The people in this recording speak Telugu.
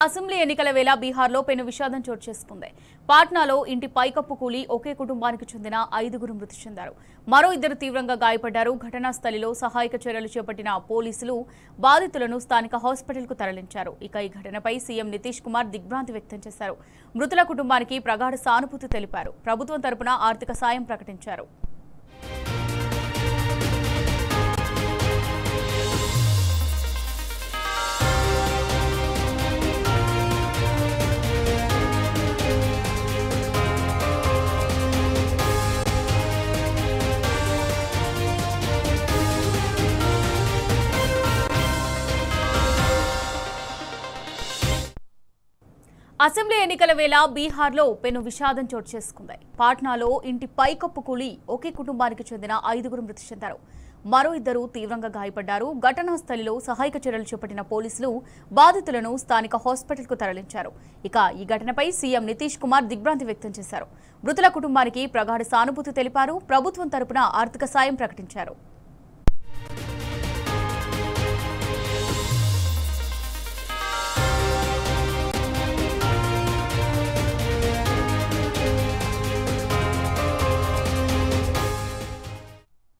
అసెంబ్లీ ఎన్నికల వేళ బీహార్లో పెను విషాదం చోటు చేసుకుంది. పాట్నాలో ఇంటి పైకప్పు కూలి ఒకే కుటుంబానికి చెందిన 5గురు మృతి చెందారు. మరో 2 తీవ్రంగా గాయపడ్డారు. ఘటనా స్థలిలో సహాయక చర్యలు చేపట్టిన పోలీసులు బాధితులను స్థానిక హాస్పిటల్కు తరలించారు. ఇక ఈ ఘటనపై సీఎం నితీష్ కుమార్ దిగ్భ్రాంతి వ్యక్తం చేశారు. మృతుల కుటుంబానికి ప్రగాఢ సానుభూతి తెలిపారు. ప్రభుత్వం తరపున ఆర్థిక సాయం ప్రకటించారు. అసెంబ్లీ ఎన్నికల వేళ బీహార్లో పెను విషాదం చోటు చేసుకుంది. పాట్నాలో ఇంటి పైకప్పు కూలి ఒకే కుటుంబానికి చెందిన 5గురు మృతి చెందారు. మరో 2 తీవ్రంగా గాయపడ్డారు. ఘటనా స్థలిలో సహాయక చర్యలు చేపట్టిన పోలీసులు బాధితులను స్థానిక హాస్పిటల్కు తరలించారు. ఇక ఈ ఘటనపై సీఎం నితీష్ కుమార్ దిగ్భ్రాంతి వ్యక్తం చేశారు. మృతుల కుటుంబానికి ప్రగాఢ సానుభూతి తెలిపారు. ప్రభుత్వం తరపున ఆర్థిక సాయం ప్రకటించారు.